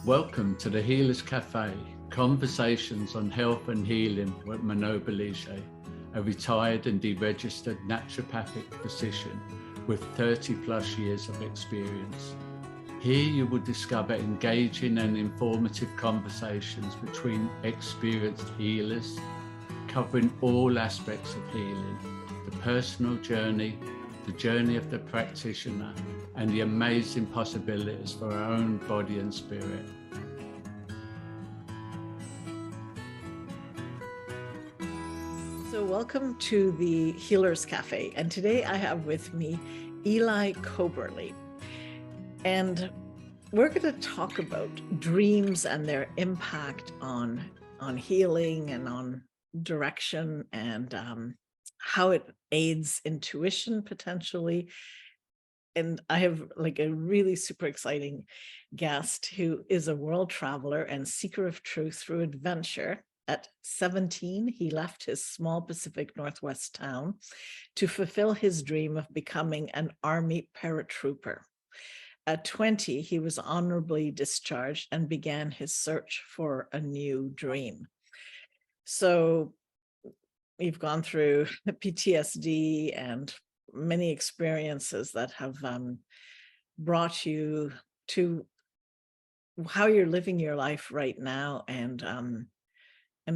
Welcome to the Healers Café, conversations on health and healing with Manon Bolliger, a retired and deregistered naturopathic physician with 30 plus years of experience. Here you will discover engaging and informative conversations between experienced healers, covering all aspects of healing, the personal journey, the journey of the practitioner, and the amazing possibilities for our own body and spirit. So welcome to the Healers Café, and today I have with me Eli Coberly, and we're going to talk about dreams and their impact on healing and on direction, and how it aids intuition potentially. And I have like a really super exciting guest who is a world traveler and seeker of truth through adventure. At 17, he left his small Pacific Northwest town to fulfill his dream of becoming an Army paratrooper. At 20, he was honorably discharged and began his search for a new dream. So you've gone through PTSD and many experiences that have brought you to how you're living your life right now, and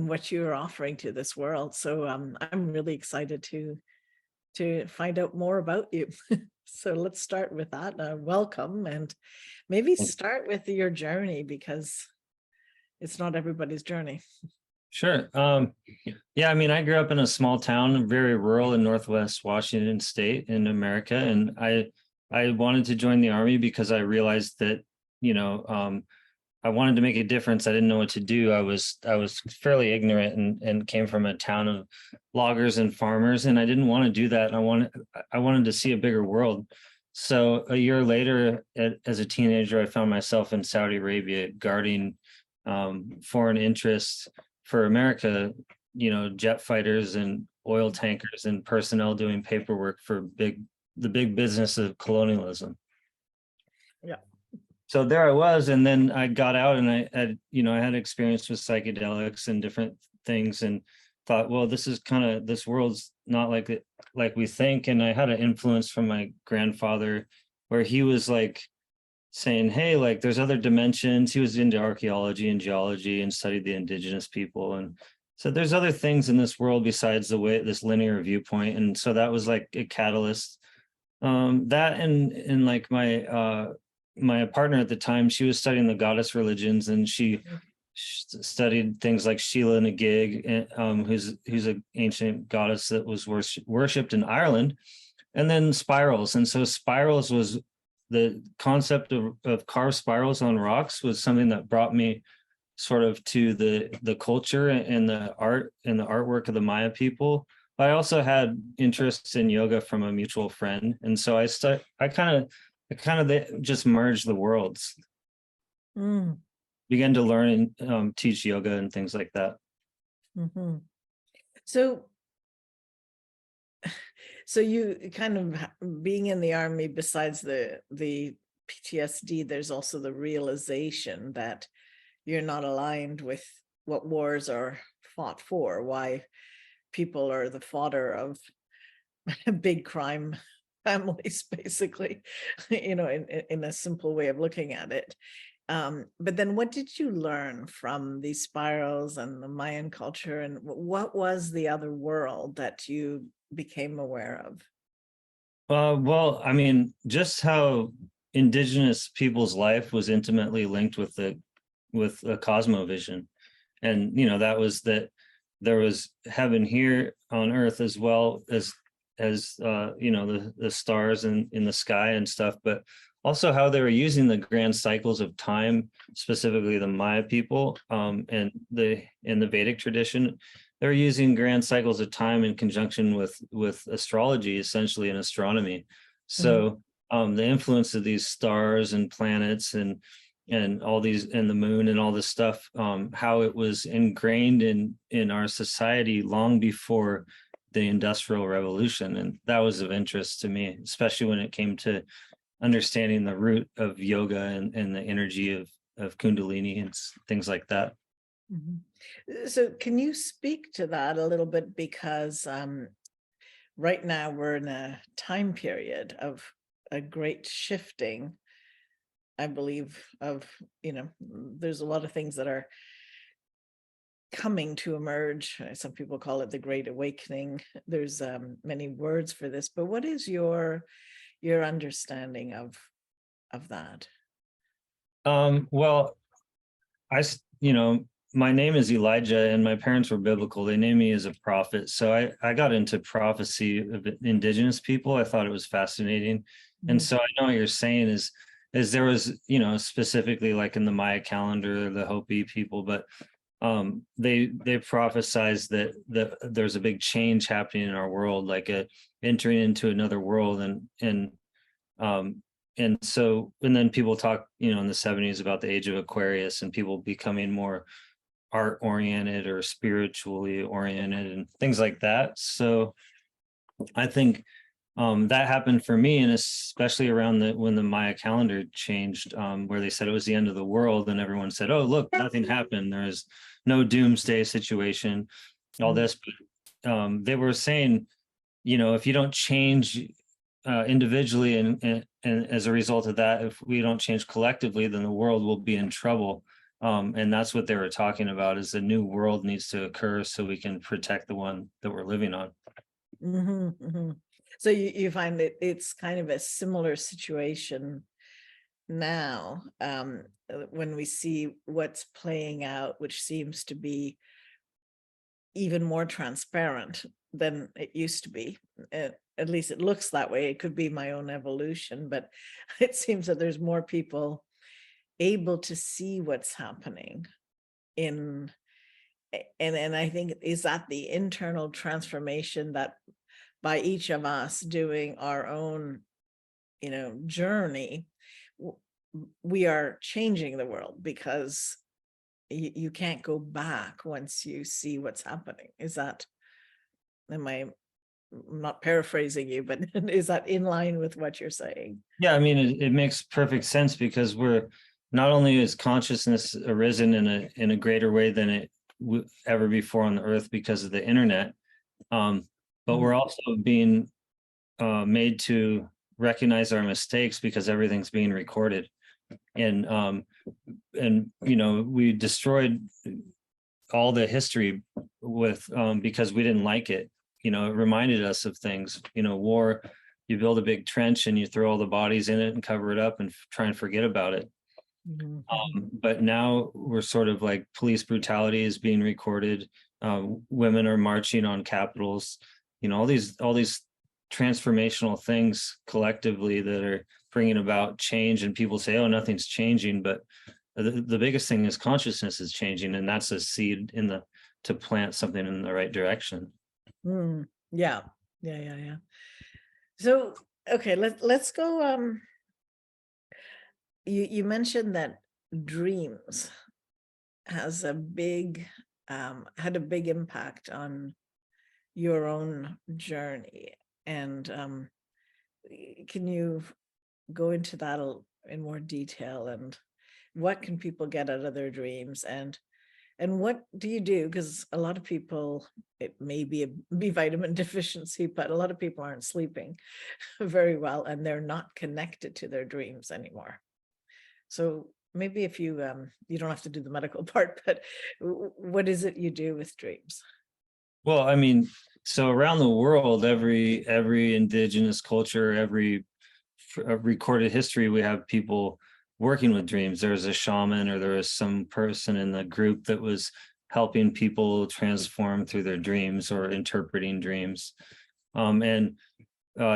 what you're offering to this world. So I'm really excited to find out more about you. So let's start with that. Welcome, and maybe start with your journey, because it's not everybody's journey. Sure. Yeah, I mean, I grew up in a small town, very rural in Northwest Washington State in America. And I wanted to join the Army because I realized that, I wanted to make a difference. I didn't know what to do. I was fairly ignorant and came from a town of loggers and farmers, and I didn't want to do that. I wanted to see a bigger world. So a year later, as a teenager, I found myself in Saudi Arabia guarding foreign interests for America, jet fighters and oil tankers and personnel doing paperwork for the big business of colonialism. Yeah. So there I was, and then I got out, and I had experience with psychedelics and different things, and thought, well, this world's not like we think. And I had an influence from my grandfather, where he was like saying, hey, like there's other dimensions. He was into archaeology and geology and studied the indigenous people, and so there's other things in this world besides this linear viewpoint. And so that was like a catalyst. That and like my partner at the time, she was studying the goddess religions, and she studied things like Sheila Nagig, who's an ancient goddess that was worshipped in Ireland, and then spirals. And so spirals was the concept of carved spirals on rocks was something that brought me sort of to the culture and the art and the artwork of the Maya people. But I also had interests in yoga from a mutual friend, and so I kind of just merged the worlds. Began to learn and teach yoga and things like that. Mm-hmm. So you kind of being in the Army, besides the PTSD, there's also the realization that you're not aligned with what wars are fought for, why people are the fodder of big crime families, basically, in a simple way of looking at it. But then what did you learn from these spirals and the Mayan culture, and what was the other world that you became aware of? Well, I mean, just how indigenous people's life was intimately linked with a cosmovision. And, that was that there was heaven here on earth, as well as the stars in the sky and stuff, but also how they were using the grand cycles of time, specifically the Maya people, and in the Vedic tradition. They're using grand cycles of time in conjunction with astrology, essentially, and astronomy. So the influence of these stars and planets and all these, and the moon and all this stuff, how it was ingrained in our society long before the Industrial Revolution. And that was of interest to me, especially when it came to understanding the root of yoga and the energy of Kundalini and things like that. So can you speak to that a little bit? Because right now we're in a time period of a great shifting, I believe, of, there's a lot of things that are coming to emerge. Some people call it the Great Awakening. There's many words for this, but what is your understanding of that? Well, my name is Elijah and my parents were biblical. They named me as a prophet. So I got into prophecy of indigenous people. I thought it was fascinating. And so I know what you're saying is there was, specifically like in the Maya calendar, the Hopi people, but they prophesized that there's a big change happening in our world, like entering into another world. And then people talk, in the 70s about the age of Aquarius and people becoming more art oriented or spiritually oriented and things like that. So I think that happened for me, and especially around when the Maya calendar changed, where they said it was the end of the world, and everyone said, "Oh, look, nothing happened. There's no doomsday situation." All this, but they were saying, if you don't change individually, and as a result of that, if we don't change collectively, then the world will be in trouble. And that's what they were talking about: is a new world needs to occur so we can protect the one that we're living on. So you find that it's kind of a similar situation now, when we see what's playing out, which seems to be even more transparent than it used to be. At least it looks that way. It could be my own evolution, but it seems that there's more people able to see what's happening and I think, is that the internal transformation that by each of us doing our own, journey, we are changing the world, because you can't go back once you see what's happening. I'm not paraphrasing you, but is that in line with what you're saying? Yeah, I mean, it makes perfect sense, because we're not only is consciousness arisen in a greater way than it ever before on the earth because of the internet, but we're also being made to recognize our mistakes because everything's being recorded. And we destroyed all the history with because we didn't like it. It reminded us of things. War, you build a big trench and you throw all the bodies in it and cover it up and try and forget about it. But now we're sort of like police brutality is being recorded. Women are marching on capitals. All these transformational things collectively that are bringing about change, and people say, "Oh, nothing's changing," but the biggest thing is consciousness is changing, and that's a seed to plant something in the right direction. Yeah. So okay, let's go. You mentioned that dreams has had a big impact on your own journey, and can you go into that in more detail, and what can people get out of their dreams, and what do you do? Because a lot of people, it may be a B vitamin deficiency, but a lot of people aren't sleeping very well, and they're not connected to their dreams anymore. So maybe if you don't have to do the medical part, but what is it you do with dreams? Well, I mean, so around the world, every indigenous culture, every recorded history, we have people working with dreams. There's a shaman, or there was some person in the group that was helping people transform through their dreams or interpreting dreams. And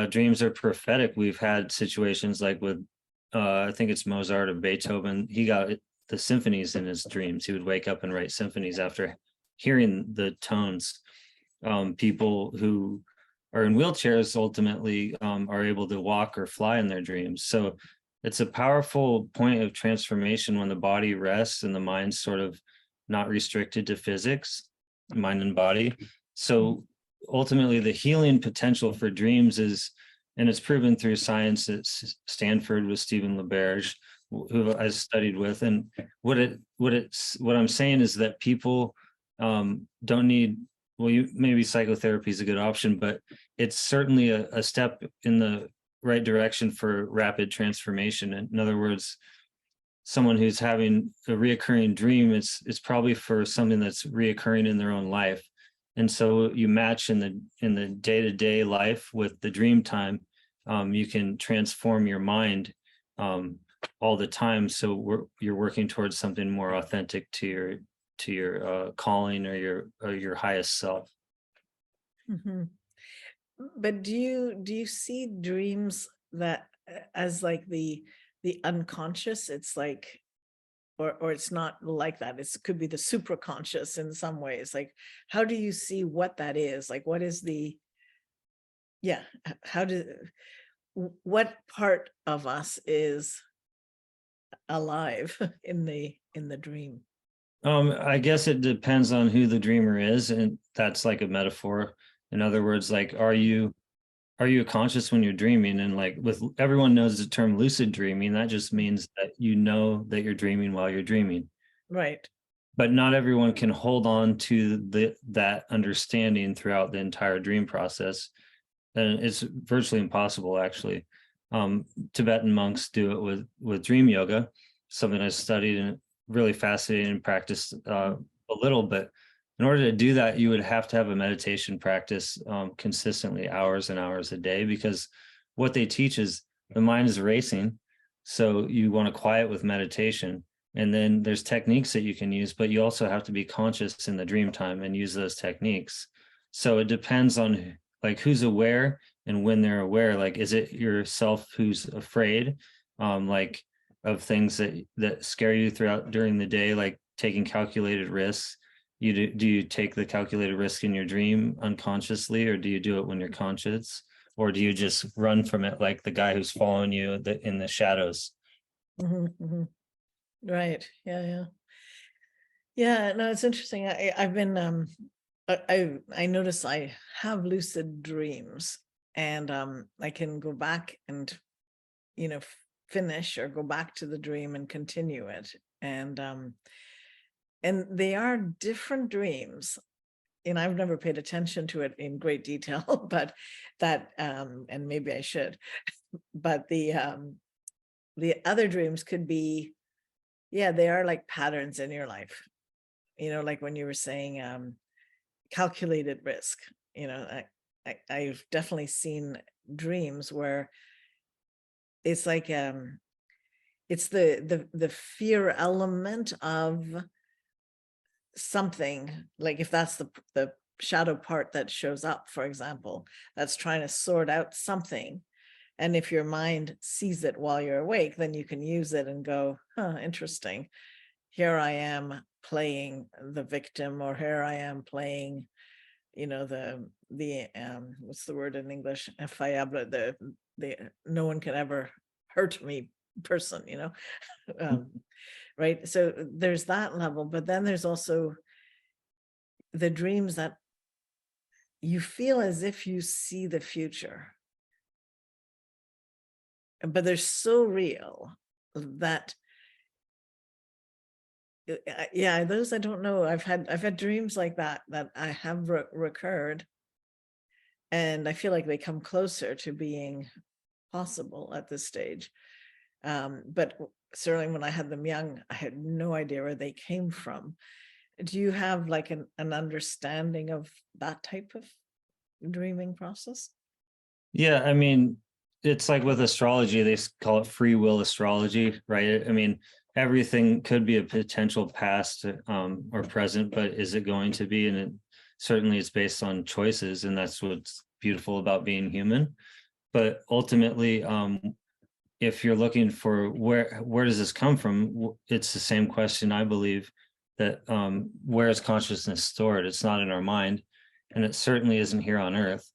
dreams are prophetic. We've had situations like with, I think it's Mozart or Beethoven. He got the symphonies in his dreams. He would wake up and write symphonies after hearing the tones. People who are in wheelchairs ultimately are able to walk or fly in their dreams. So it's a powerful point of transformation when the body rests and the mind's sort of not restricted to physics, mind and body. So ultimately the healing potential for dreams is, and it's proven through science at Stanford with Stephen LaBerge, who I studied with. And what I'm saying is that people don't need, well, maybe psychotherapy is a good option, but it's certainly a step in the right direction for rapid transformation. In other words, someone who's having a reoccurring dream, it's probably for something that's reoccurring in their own life. And so you match in the day-to-day life with the dream time. You can transform your mind all the time. So you're working towards something more authentic to your calling or your highest self. Mm-hmm. But do you see dreams that as like the unconscious? It's like, or it's not like that. It could be the supraconscious in some ways. Like, how do you see what that is? Like, what is what part of us is alive in the dream? I guess it depends on who the dreamer is, and that's like a metaphor. In other words, like, are you conscious when you're dreaming? And like with everyone knows the term lucid dreaming, that just means that you know that you're dreaming while you're dreaming. Right. But not everyone can hold on to that understanding throughout the entire dream process. And it's virtually impossible, actually. Tibetan monks do it with dream yoga, something I studied and really fascinating and practiced a little. But in order to do that, you would have to have a meditation practice consistently, hours and hours a day, because what they teach is the mind is racing. So you want to quiet with meditation. And then there's techniques that you can use, but you also have to be conscious in the dream time and use those techniques. So it depends on like who's aware and when they're aware. Like, is it yourself who's afraid, like of things that scare you during the day, like taking calculated risks? Do you take the calculated risk in your dream unconsciously, or do you do it when you're conscious, or do you just run from it like the guy who's following you in the shadows? Mm-hmm, mm-hmm. Right. Yeah. No, it's interesting. I've been I notice I have lucid dreams, and I can go back and finish or go back to the dream and continue it, and they are different dreams. And I've never paid attention to it in great detail, but that and maybe I should. But the other dreams could be, they are like patterns in your life. Like when you were saying calculated risk. I've definitely seen dreams where it's like it's the fear element of something, like if that's the shadow part that shows up, for example, that's trying to sort out something. And if your mind sees it while you're awake, then you can use it and go, interesting. Here I am playing the victim, or here I am playing, the what's the word in English? Infaillible, the no one can ever hurt me person, right? So there's that level, but then there's also the dreams that you feel as if you see the future, but they're so real that those I don't know. I've had dreams like that I have recurred, and I feel like they come closer to being possible at this stage. But certainly when I had them young, I had no idea where they came from. Do you have like an understanding of that type of dreaming process? Yeah, I mean, it's like with astrology, they call it free will astrology, right? I mean, everything could be a potential past or present, but is it going to be? And it certainly is based on choices, and that's what's beautiful about being human. But ultimately, if you're looking for where does this come from, it's the same question, I believe, that where is consciousness stored? It's not in our mind, and it certainly isn't here on Earth.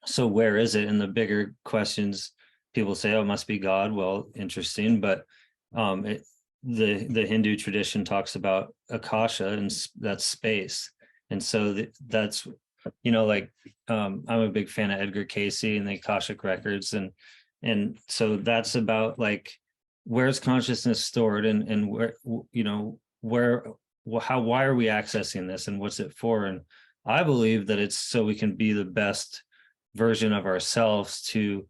So where is it? And the bigger questions, people say, oh, it must be God. Well, interesting, but the Hindu tradition talks about akasha, and that's space. And so that's, like I'm a big fan of Edgar Cayce and the Akashic records, and so that's about like where's consciousness stored, and where, you know, where, how, why are we accessing this, and what's it for? And I believe that it's so we can be the best version of ourselves to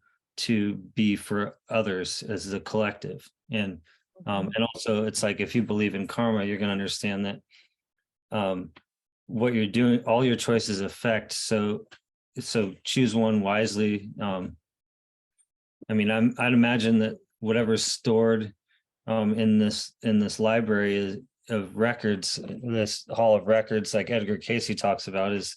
be for others as the collective. And also, it's like, if you believe in karma, you're going to understand that what you're doing, all your choices affect. So choose one wisely. I mean, I'd imagine that whatever's stored in this library of records, this hall of records, like Edgar Cayce talks about, is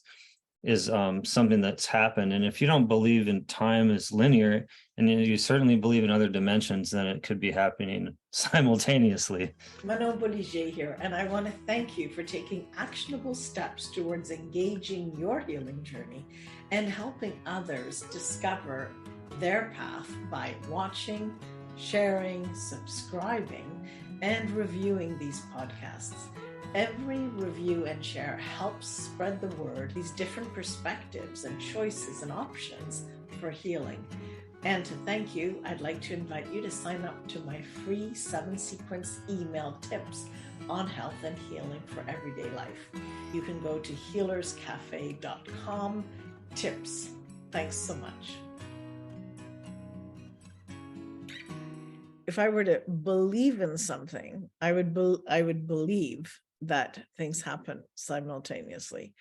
something that's happened. And if you don't believe in time as linear, and you certainly believe in other dimensions, then it could be happening simultaneously. Manon Bolliger here, and I want to thank you for taking actionable steps towards engaging your healing journey and helping others discover their path by watching, sharing, subscribing, and reviewing these podcasts. Every review and share helps spread the word, these different perspectives and choices and options for healing. And to thank you, I'd like to invite you to sign up to my free 7-sequence email tips on health and healing for everyday life. You can go to healerscafe.com tips. Thanks so much. If I were to believe in something, I would believe that things happen simultaneously,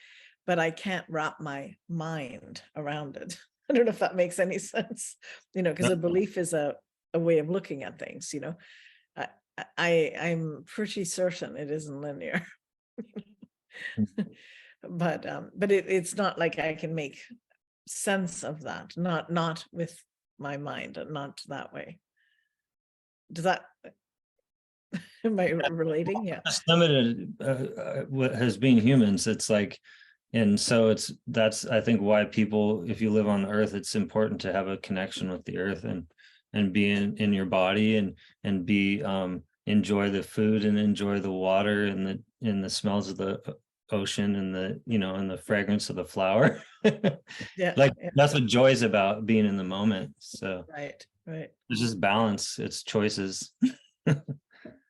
but I can't wrap my mind around it. I don't know if that makes any sense, you know, because a belief is a way of looking at things, you know. I'm pretty certain it isn't linear. but it's not like I can make sense of that, not with my mind, and not that way. Does that, am I relating? Yeah. It's limited as being humans. It's like, and so that's I think why people, if you live on Earth, it's important to have a connection with the Earth, and be in your body, and be enjoy the food, and enjoy the water, and the smells of the ocean, and the, you know, and the fragrance of the flower. Yeah, like that's what joy is about, being in the moment. So right. It's just balance, it's choices.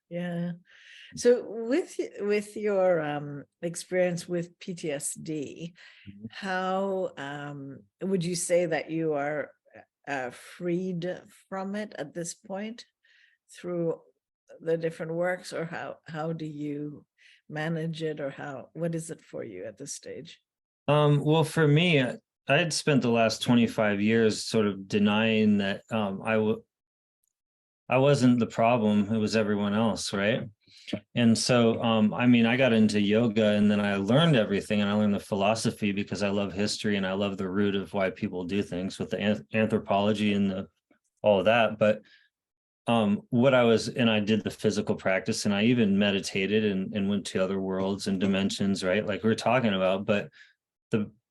Yeah. So with your experience with PTSD, how would you say that you are freed from it at this point through the different works, or how do you manage it, or what is it for you at this stage? Well, for me, I had spent the last 25 years sort of denying that I wasn't the problem, it was everyone else, right? And so, I mean, I got into yoga, and then I learned everything, and I learned the philosophy because I love history, and I love the root of why people do things with the anthropology and all of that. But and I did the physical practice, and I even meditated, and went to other worlds and dimensions, right? Like we were talking about. But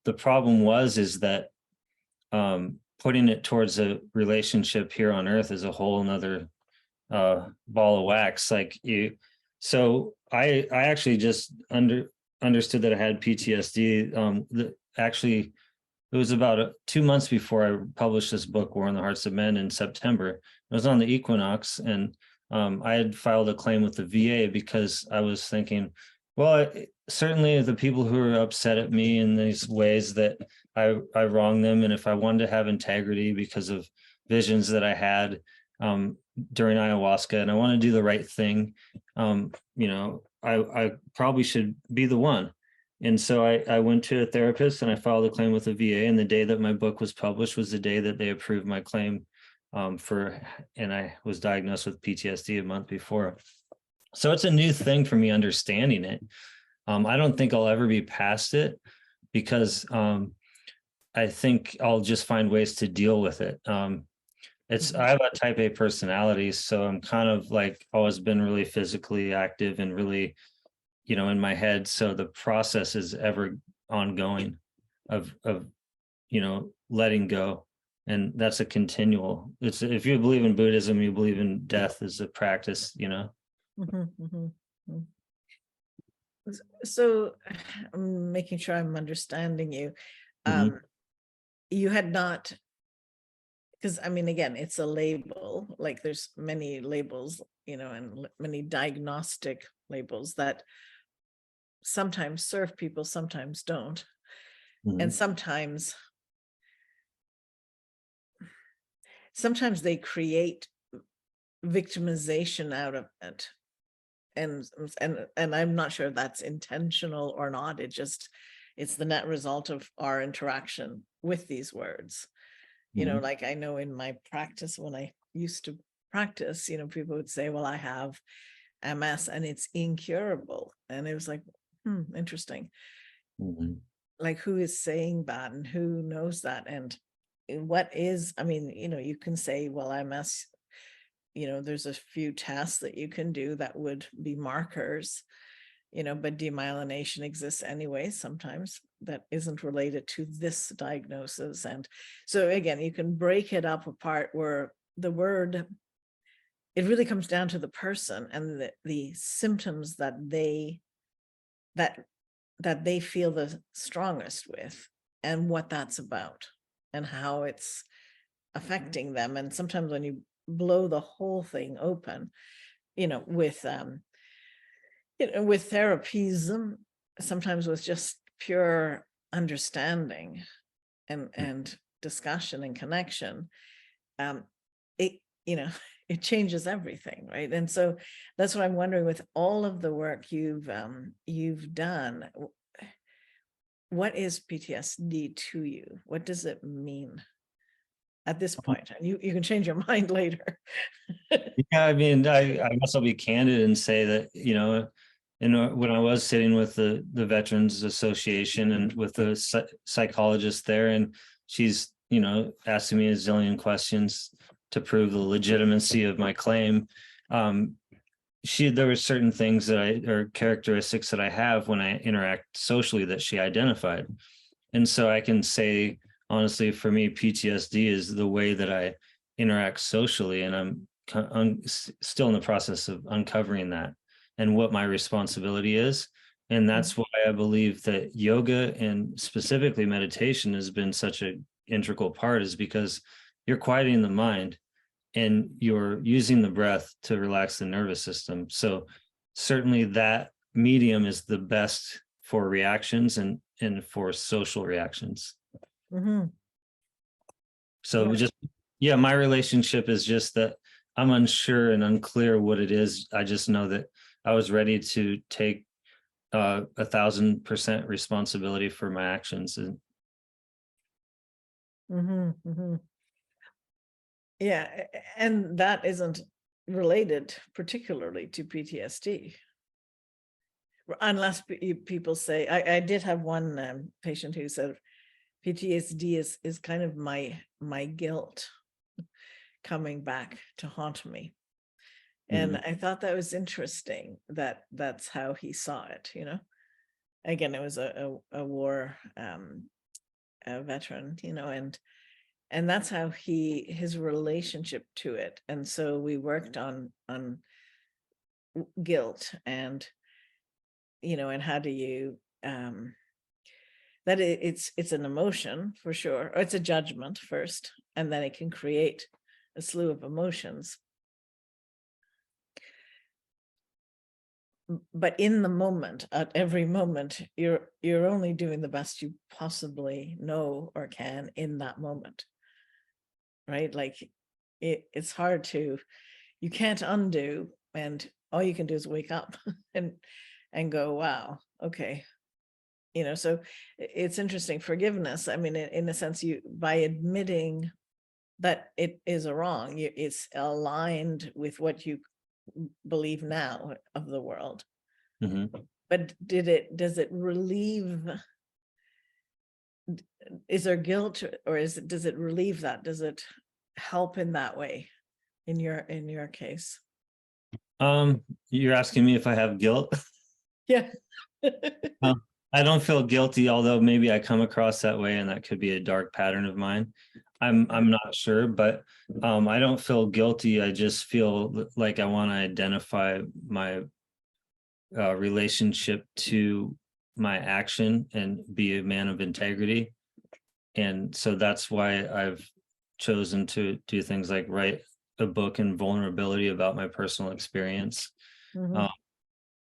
the problem is that putting it towards a relationship here on Earth is a whole nother ball of wax. Like so I actually just understood that I had PTSD. Actually, it was about 2 months before I published this book, War in the Hearts of Men, in September. It was on the equinox, and I had filed a claim with the VA because I was thinking, well, certainly the people who are upset at me in these ways, that I wronged them, and if I wanted to have integrity because of visions that I had during ayahuasca, and I want to do the right thing, you know, I probably should be the one. And so I went to a therapist, and I filed a claim with the VA, and the day that my book was published was the day that they approved my claim and I was diagnosed with PTSD a month before. So it's a new thing for me understanding it. I don't think I'll ever be past it, because I think I'll just find ways to deal with it. I have a type A personality, so I'm kind of like always been really physically active and really, you know, in my head. So the process is ever ongoing of you know, letting go. And that's a continual, it's, if you believe in Buddhism, you believe in death as a practice, you know. So I'm making sure I'm understanding you. You had not, because I mean, again, it's a label. label, like there's many labels, and many diagnostic labels that sometimes serve people, sometimes don't. And sometimes they create victimization out of it. And I'm not sure if that's intentional or not. It's the net result of our interaction with these words. Like I know in my practice, when I used to practice, people would say, well, I have MS and it's incurable. And it was like, interesting. Like, who is saying that and who knows that? And what is, you can say, well, MS, there's a few tests that you can do that would be markers, but demyelination exists anyway, sometimes that isn't related to this diagnosis. And so again, you can break it up apart where the word, it really comes down to the person and the symptoms that they feel the strongest with and what that's about and how it's affecting them. And sometimes when you blow the whole thing open, with therapies, sometimes with just pure understanding and discussion and connection, it changes everything, right? And so that's what I'm wondering, with all of the work you've done, what is PTSD to you? What does it mean at this point? And you can change your mind later. Yeah, I must be candid and say that, when I was sitting with the Veterans Association and with the psychologist there, and she's, asking me a zillion questions to prove the legitimacy of my claim. There were certain things or characteristics that I have when I interact socially that she identified. And so I can say, honestly, for me, PTSD is the way that I interact socially. And I'm still in the process of uncovering that and what my responsibility is. And that's why I believe that yoga and specifically meditation has been such an integral part, is because you're quieting the mind and you're using the breath to relax the nervous system. So certainly that medium is the best for reactions and for social reactions. So my relationship is just that I'm unsure and unclear what it is. I just know that I was ready to take 1,000% responsibility for my actions. Yeah, and that isn't related particularly to PTSD, unless people say. I did have one patient who said PTSD is kind of my guilt coming back to haunt me. And I thought that was interesting that that's how he saw it. Again, it was a war a veteran, and that's how his relationship to it. And so we worked on guilt and and how do you that it's an emotion for sure, or it's a judgment first, and then it can create a slew of emotions. But in the moment, at every moment, you're only doing the best you possibly know or can in that moment, right? Like it's hard to, you can't undo, and all you can do is wake up and go, wow, okay. So it's interesting. Forgiveness, in a sense, you, by admitting that it is a wrong, it's aligned with what you believe now of the world. But does it relieve, is there guilt, or does it relieve that? Does it help in that way in your case? You're asking me if I have guilt? Yeah. I don't feel guilty, although maybe I come across that way, and that could be a dark pattern of mine. I'm not sure, but I don't feel guilty. I just feel like I want to identify my relationship to my action and be a man of integrity. And so that's why I've chosen to do things like write a book in vulnerability about my personal experience.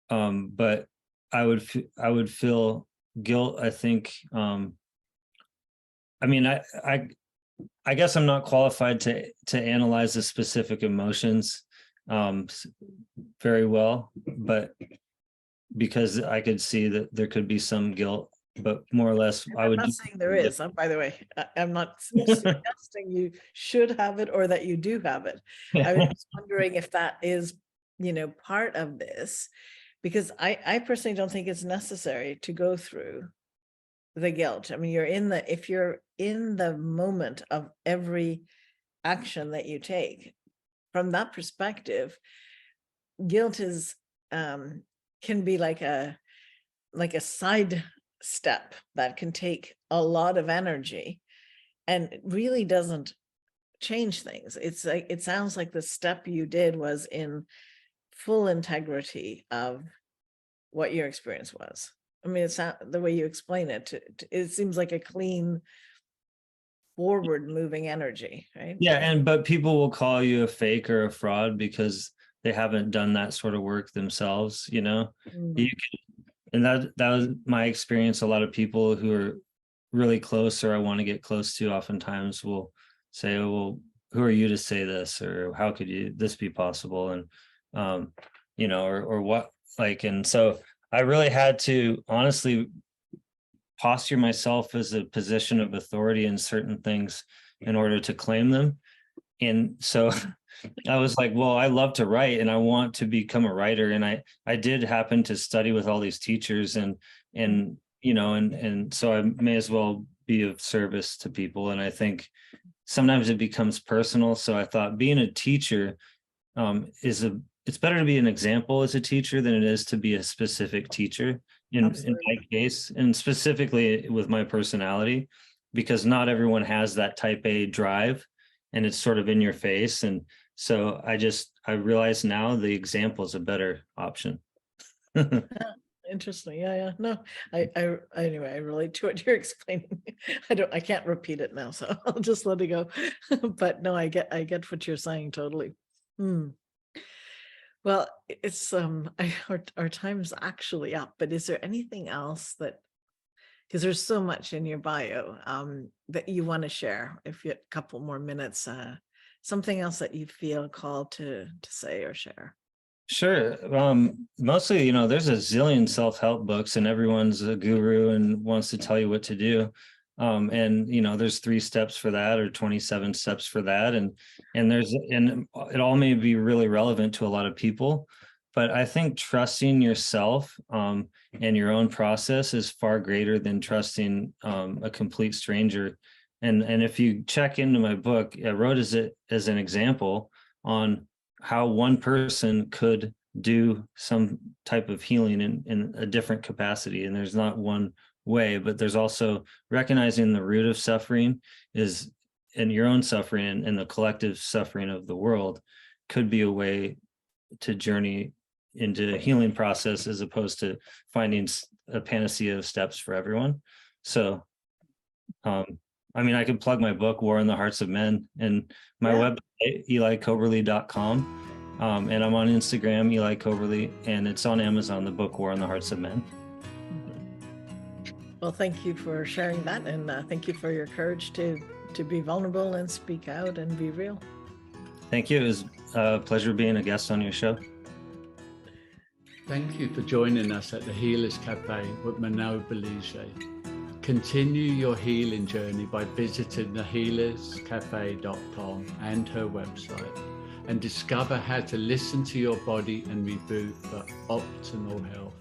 But I would feel guilt, I think. I mean, I guess I'm not qualified to analyze the specific emotions very well, but because I could see that there could be some guilt, but more or less, I'm not saying there is, by the way. I'm not suggesting you should have it or that you do have it. I was just wondering if that is, part of this, because I personally don't think it's necessary to go through the guilt. I mean, if you're in the moment of every action that you take, from that perspective, guilt is can be like a side step that can take a lot of energy and it really doesn't change things. It's like, it sounds like the step you did was in full integrity of what your experience was. I mean, it's not the way you explain it. It seems like a clean, forward moving energy, right? Yeah, but people will call you a fake or a fraud because they haven't done that sort of work themselves. And that was my experience. A lot of people who are really close or I want to get close to oftentimes will say, oh, well, who are you to say this? Or how could this be possible? And, or what, and so I really had to honestly posture myself as a position of authority in certain things in order to claim them. And so I was like, well, I love to write and I want to become a writer. And I did happen to study with all these teachers and so I may as well be of service to people. And I think sometimes it becomes personal. So I thought being a teacher it's better to be an example as a teacher than it is to be a specific teacher in my case, and specifically with my personality, because not everyone has that type A drive and it's sort of in your face. And so I realize now the example is a better option. Interesting. Yeah. No, anyway, I relate to what you're explaining. I can't repeat it now, so I'll just let it go. But no, I get what you're saying totally. Well, it's our time's actually up, but is there anything else because there's so much in your bio that you want to share, if you have a couple more minutes, something else that you feel called to say or share? Sure. Mostly, there's a zillion self-help books and everyone's a guru and wants to tell you what to do. And there's 3 steps for that or 27 steps for that. And it all may be really relevant to a lot of people, but I think trusting yourself and your own process is far greater than trusting a complete stranger. And if you check into my book, I wrote it as an example on how one person could do some type of healing in a different capacity. And there's not one way, but there's also recognizing the root of suffering is in your own suffering and the collective suffering of the world could be a way to journey into a healing process as opposed to finding a panacea of steps for everyone. So, I could plug my book, War in the Hearts of Men, and my website, elicoberly.com. And I'm on Instagram, Eli Coberly, and it's on Amazon, the book, War in the Hearts of Men. Well, thank you for sharing that. And thank you for your courage to be vulnerable and speak out and be real. Thank you. It was a pleasure being a guest on your show. Thank you for joining us at the Healers Café with Manon Bolliger. Continue your healing journey by visiting thehealerscafe.com and her website, and discover how to listen to your body and reboot for optimal health.